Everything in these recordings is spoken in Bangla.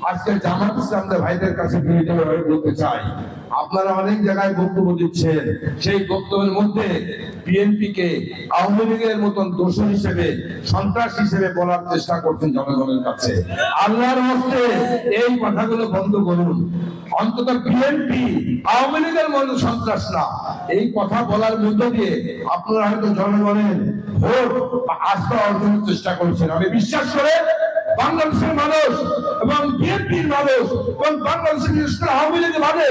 আজকে জামাত ইসলামদের ভাইদের কাছে বিনীতভাবে বলতে চাই, আপনারা অনেক জায়গায় বক্তব্য দিচ্ছেন, সেই বক্তব্যের মধ্যে বিএনপিকে আওয়ামী লীগের মতন দোষর হিসেবে, সন্ত্রাস হিসেবে বলার চেষ্টা করছেন জনগণের কাছে। আল্লাহর হস্তে এই কথাগুলো বন্ধ করুন। অন্তত বিএনপি আওয়ামী লীগের মতো সন্ত্রাস না, এই কথা বলার মধ্য দিয়ে আপনারা হয়তো জনগণের ভোট বা আস্থা অর্জনের চেষ্টা করছেন। আমি বিশ্বাস করে বাংলাদেশের মানুষ এবং বিএনপির মানুষ এবং বাংলাদেশের বিশেষ করে আওয়ামী লীগের মানে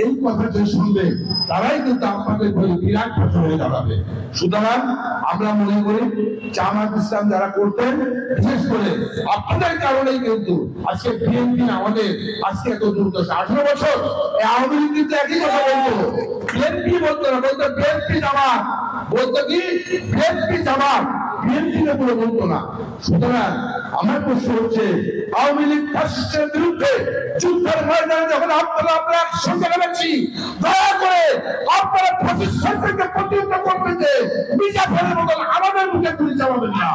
এই কথা যে শুনবে তারাই কিন্তু আপনাদের বিরাট ফসল হয়ে দাঁড়াবে। সুতরাং আমরা মনে করি জামাত ইসলাম যারা করতেন, বিশেষ করে আপনাদের কারণেই কিন্তু আজকে বিএনপি আমাদের আজকে এত দুর্দশা। 18 বছর আওয়ামী লীগ কিন্তু একই কথা বলতো, বিএনপি বলতো না, বলতো বিএনপি জামাত, বলতো কি বিএনপি জামাত, বিএনপি বলতো না। সুতরাং আমার প্রশ্ন হচ্ছে, আওয়ামী লীগ ফ্যাসিস্টের বিরুদ্ধে যুদ্ধের ময়দানে যখন আপনারা একসঙ্গে নেমেছি, দয়া করে আপনারা ফ্যাসিস্ট সরকারকে প্রতিহত করতে যে মির্জাফরের মতন আমাদের মুখে গুলি চালাবেন না।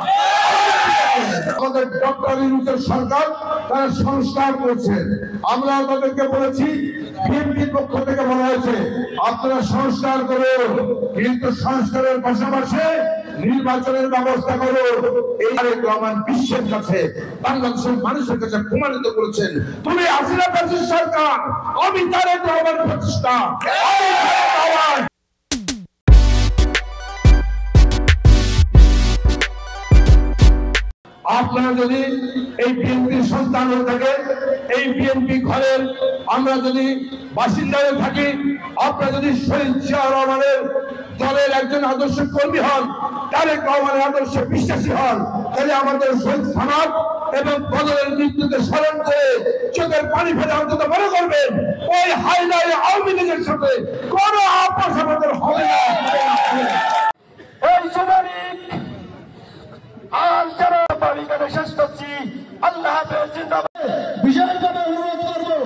আমাদের ডক্টর ইউনূসের সরকার তারা সংস্কার করছেন, আমরা তাদেরকে বলেছি, বিএনপির পক্ষ থেকে বলা হয়েছে আপনারা সংস্কার করুন, কিন্তু সংস্কারের পাশাপাশি নির্বাচনের ব্যবস্থা করুন। এই তারেক রহমান বিশ্বের কাছে, বাংলাদেশের মানুষের কাছে প্রমাণিত করেছেন, তুমি হাসিনা ফ্যাসিস্ট সরকার, আমি তারেক রহমান প্রতিষ্ঠা। আপনারা যদি এই বিএনপির সন্তান হয়ে থাকে, এই বিএনপি ঘরের আমরা যদি বাসিন্দা হয়ে থাকি, আপনারা যদি শহীদ জিয়াউর রহমানের দলের একজন আদর্শ কর্মী হন, তারেক রহমানের আদর্শে বিশ্বাসী হন, তাহলে আমাদের শহীদ সামাদ এবং বদলের মৃত্যুকে স্মরণ করে চোখের পানি ফেলে অন্তত মনে করবেন ওই হাইনাই আওয়ামী লীগের সাথে কোন আপোষ আমাদের হবে না। আর যারা বাড়িতে শেষ করছি, আল্লাহ হাফেজ, জিন্দাবাদ। বিশেষভাবে অনুরোধ করবো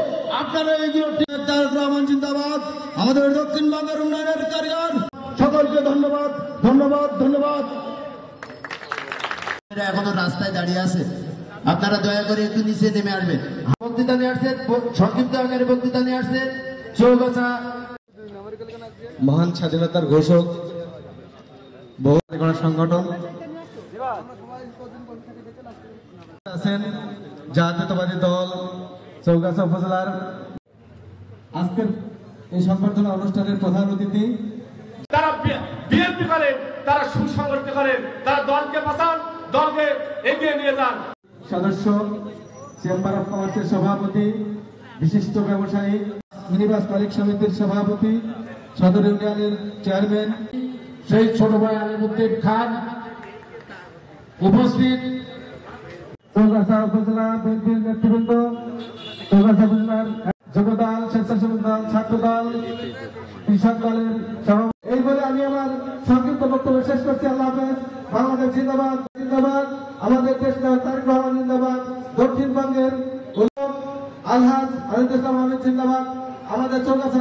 আপনারা এগুলো তারেক রহমান জিন্দাবাদ, আমাদের দক্ষিণবঙ্গের উন্নয়নের কারিগর সকলকে ধন্যবাদ, ধন্যবাদ, ধন্যবাদ। এখনো রাস্তায় দাঁড়িয়ে আছে, আপনারা দয়া করে একটু নিচে নেমে আসবেন। বক্তৃতা নিয়ে আসছেন, সংক্ষিপ্ত আকারে বক্তৃতা নিয়ে আসছেন চৌগাছা মহান স্বাধীনতার ঘোষক বহু সংগঠন আছেন জাতীয়তাবাদী দল চৌগাছা উপজেলার আজকের এই সংবর্ধনা অনুষ্ঠানের প্রধান অতিথি। তারা বিএনপি করেন, তারা সুসংগঠিত করেন, তারা দলকে বাঁচান, দলকে এগিয়ে নিয়ে যান। সদস্য, চেম্বার অফ কমার্সের সভাপতি, বিশিষ্ট ব্যবসায়ী, মিনিবাস মালিক সমিতির সভাপতি, সদর ইউনিয়নের চেয়ারম্যান সেই ছোট ভাই আলিমুদ্দিন খান উপস্থিত, চৌগাছা উপজেলা বিএনপির নেতৃবৃন্দ, চৌগাছা উপজেলার যুবদল, স্বেচ্ছাসেবক দল, ছাত্রদল, কৃষক দলের সভাপতি। এই বলে আমি আমার সংক্ষিপ্ত বক্তব্য শেষ করছি। আল্লাহ হাফেজ। বাংলাদেশ জিন্দাবাদ, জিন্দাবাদ। আমাদের দেশ তারেক রহমান জিন্দাবাদ। দক্ষিণবঙ্গের আলহাজ আরিফুল ইসলাম আহমেদ জিন্দাবাদ। আমাদের চৌগাছা